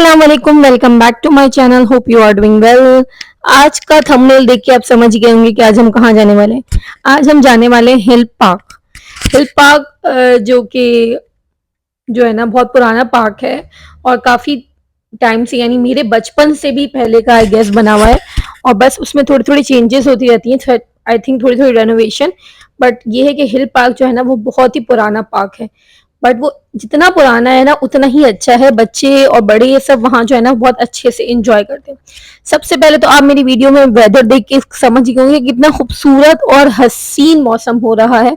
अस्सलाम वालेकुम, welcome back to my channel. Hope you are doing well. आज का थंबनेल देख के आप समझ गए होंगे कि आज हम कहाँ जाने वाले हैं। आज हम जाने वाले हैं हिल पार्क। हिल पार्क जो है ना बहुत पुराना पार्क है और काफी टाइम से यानी मेरे बचपन से भी पहले का आई गेस बना हुआ है और बस उसमें थोड़ी थोड़ी चेंजेस होती रहती हैं। आई थिंक थोड़ी थोड़ी रेनोवेशन। बट ये है कि हिल पार्क जो है ना वो बहुत ही पुराना पार्क है। बट वो जितना पुराना है ना उतना ही अच्छा है। बच्चे और बड़े ये सब वहाँ जो है ना बहुत अच्छे से एंजॉय करते हैं। सबसे पहले तो आप मेरी वीडियो में वेदर देख के समझ गए होंगे कितना खूबसूरत और हसीन मौसम हो रहा है।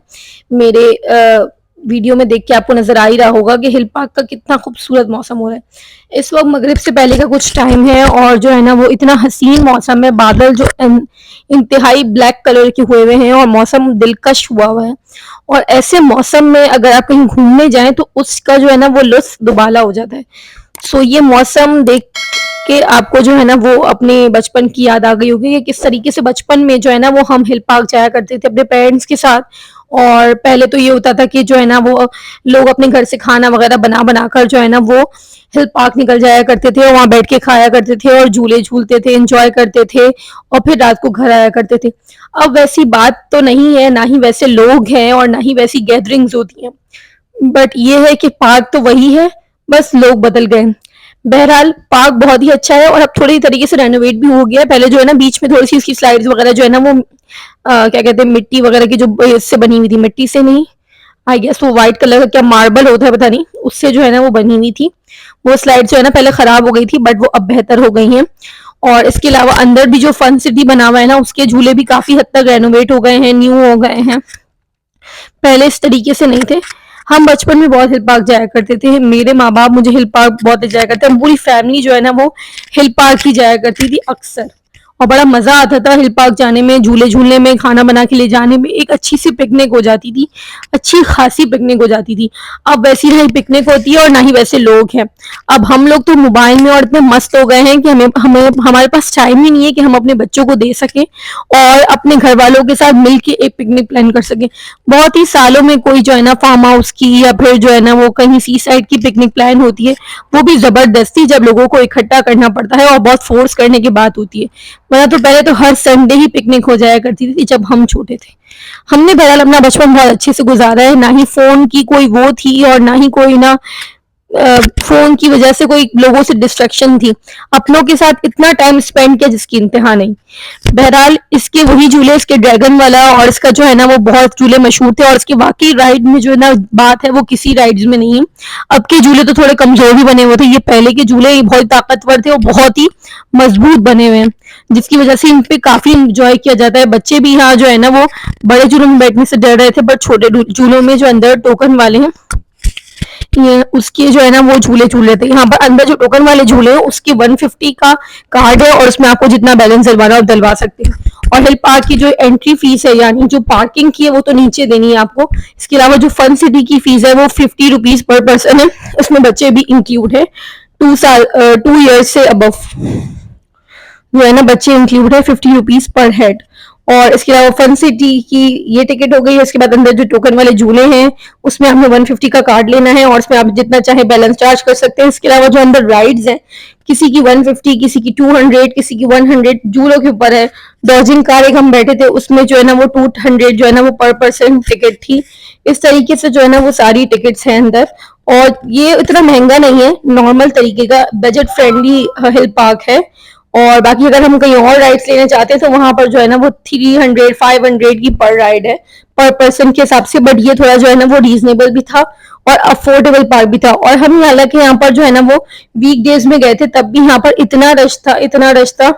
मेरे वीडियो में देख के आपको नजर आ ही रहा होगा कि हिल पार्क का कितना खूबसूरत मौसम हो रहा है। इस वक्त मगरिब से पहले का कुछ टाइम है और जो है ना वो इतना हसीन मौसम है। बादल जो इंतहाई ब्लैक कलर के हुए हुए हैं और मौसम दिलकश हुआ हुआ है। और ऐसे मौसम में अगर आप कहीं घूमने जाएं तो उसका जो है ना वो लुत्फ दुबाला हो जाता है। सो ये मौसम देख के आपको जो है ना वो अपने बचपन की याद आ गई होगी कि किस तरीके से बचपन में जो है ना वो हम हिल पार्क जाया करते थे अपने पेरेंट्स के साथ। और पहले तो ये होता था कि जो है ना वो लोग अपने घर से खाना वगैरह बना बना कर जो है ना वो हिल पार्क निकल जाया करते थे और वहां बैठ के खाया करते थे और झूले झूलते थे, एंजॉय करते थे और फिर रात को घर आया करते थे। अब वैसी बात तो नहीं है, ना ही वैसे लोग हैं और ना ही वैसी गैदरिंग्स होती हैं। बट ये है कि पार्क तो वही है, बस लोग बदल गए। बहरहाल पार्क बहुत ही अच्छा है और अब थोड़ी तरीके से रेनोवेट भी हो गया है। पहले जो है ना बीच में थोड़ी सी इसकी स्लाइड्स वगैरह जो है ना वो क्या कहते हैं मिट्टी वगैरह की जो इससे बनी हुई थी, मिट्टी से नहीं, आई गेस वो व्हाइट कलर का क्या मार्बल होता है पता नहीं, उससे जो है ना वो बनी हुई थी। वो स्लाइड जो है ना पहले खराब हो गई थी बट वो अब बेहतर हो गई हैं। और इसके अलावा अंदर भी जो फन सिटी बना हुआ है ना उसके झूले भी काफी हद तक रेनोवेट हो गए हैं, न्यू हो गए हैं, पहले इस तरीके से नहीं थे। हम बचपन में बहुत हिल पार्क जाया करते थे। मेरे माँ बाप मुझे हिल पार्क बहुत ले जाया करते हैं। पूरी फैमिली जो है ना वो हिल पार्क ही जाया करती थी अक्सर। और बड़ा मजा आता था हिल पार्क जाने में, झूले झूलने में, खाना बना के ले जाने में। एक अच्छी सी पिकनिक हो जाती थी, अच्छी खासी पिकनिक हो जाती थी। अब वैसी नहीं पिकनिक होती है और ना ही वैसे लोग हैं। अब हम लोग तो मोबाइल में और इतने मस्त हो गए हैं कि हमें हमें हमारे पास टाइम ही नहीं है कि हम अपने बच्चों को दे सकें और अपने घर वालों के साथ मिलके एक पिकनिक प्लान कर सकें। बहुत ही सालों में कोई जो है ना फार्म हाउस की या फिर जो है ना वो कहीं सी साइड की पिकनिक प्लान होती है, वो भी जबरदस्ती जब लोगों को इकट्ठा करना पड़ता है और बहुत फोर्स करने की बात होती है। वरना तो पहले तो हर संडे ही पिकनिक हो जाया करती थी जब हम छोटे थे। हमने बहरहाल अपना बचपन बहुत अच्छे से गुजारा है। ना ही फोन की कोई वो थी और ना ही कोई ना फोन की वजह से कोई लोगों से डिस्ट्रैक्शन थी। अपनों के साथ इतना टाइम स्पेंड किया जिसकी इंतहा नहीं। बहरहाल इसके वही झूले, इसके ड्रैगन वाला और इसका जो है ना वो बहुत झूले मशहूर थे और इसके वाकई राइड में जो है ना बात है वो किसी राइड्स में नहीं है। अब के झूले तो थोड़े कमजोर ही बने हुए थे, ये पहले के झूले बहुत ताकतवर थे और बहुत ही मजबूत बने हुए हैं, जिसकी वजह से इन पे काफी इंजॉय किया जाता है। बच्चे भी यहाँ जो है ना वो बड़े झूलों में बैठने से डर रहे थे, बट छोटे झूलों में जो अंदर टोकन वाले हैं ये उसके जो है ना वो झूले झूल रहे थे। यहाँ पर अंदर जो टोकन वाले झूले हैं उसके 150 का कार्ड है और उसमें आपको जितना बैलेंस डलवाना आप डलवा सकते हैं। और हिल पार्क की जो एंट्री फीस है यानी जो पार्किंग की है वो तो नीचे देनी है आपको। इसके अलावा जो फन सिटी की फीस है वो 50 रुपीज पर पर्सन है। इसमें बच्चे भी इंक्लूड है, 2 ईयर्स से अबव जो है ना बच्चे इंक्लूड है, 50 रुपीज पर हेड। और इसके अलावा फन सिटी की ये टिकट हो गई है। इसके बाद अंदर जो टोकन वाले झूले हैं उसमें हमें 150 का कार्ड लेना है और उसमें आप जितना चाहे बैलेंस चार्ज कर सकते हैं। इसके अलावा जो अंदर राइड्स हैं किसी की 150, किसी की 200, किसी की 100, झूलों के ऊपर है। डॉजिंग कार एक हम बैठे थे उसमें जो है ना वो 200 जो है ना वो पर पर्सन टिकट थी। इस तरीके से जो है ना वो सारी टिकट्स हैं अंदर। और ये इतना महंगा नहीं है, नॉर्मल तरीके का बजट फ्रेंडली हिल पार्क है। और बाकी अगर हम कहीं और राइड्स लेना चाहते हैं तो वहां पर जो है ना वो 300 500 की पर राइड है पर पर्सन के हिसाब से। बट ये थोड़ा जो है ना वो रीजनेबल भी था और अफोर्डेबल पार्क भी था। और हम हालांकि यहाँ पर जो है ना वो वीकडेज में गए थे तब भी यहाँ पर इतना रश था, इतना रश था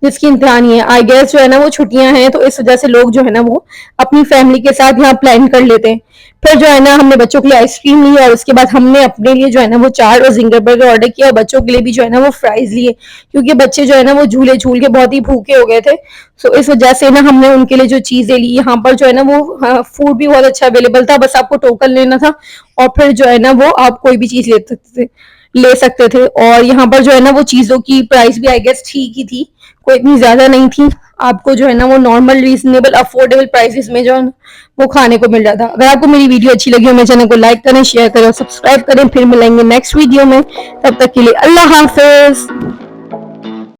जिसकी इंतहा नहीं है। आई गेस जो है ना वो छुट्टियां हैं तो इस वजह से लोग जो है ना वो अपनी फैमिली के साथ यहाँ प्लान कर लेते हैं। फिर जो है ना हमने बच्चों के लिए आइसक्रीम ली और उसके बाद हमने अपने लिए जो है ना वो चाट और जिंगर बर्गर ऑर्डर किया और बच्चों के लिए भी जो है ना वो फ्राइज लिए, क्योंकि बच्चे जो है ना वो झूले झूल के बहुत ही भूखे हो गए थे। सो इस वजह से ना हमने उनके लिए जो चीजें ली। यहाँ पर जो है ना वो फूड भी बहुत अच्छा अवेलेबल था, बस आपको टोकन लेना था और फिर जो है ना वो आप कोई भी चीज ले सकते थे। और यहाँ पर जो है ना वो चीजों की प्राइस भी आई गेस ठीक ही थी, कोई इतनी ज्यादा नहीं थी, आपको जो है ना वो नॉर्मल रीजनेबल अफोर्डेबल प्राइसेस में जो है वो खाने को मिल जाता। अगर आपको मेरी वीडियो अच्छी लगी हो मेरे चैनल को लाइक करें, शेयर करें और सब्सक्राइब करें। फिर मिलेंगे नेक्स्ट वीडियो में, तब तक के लिए अल्लाह हाफिज।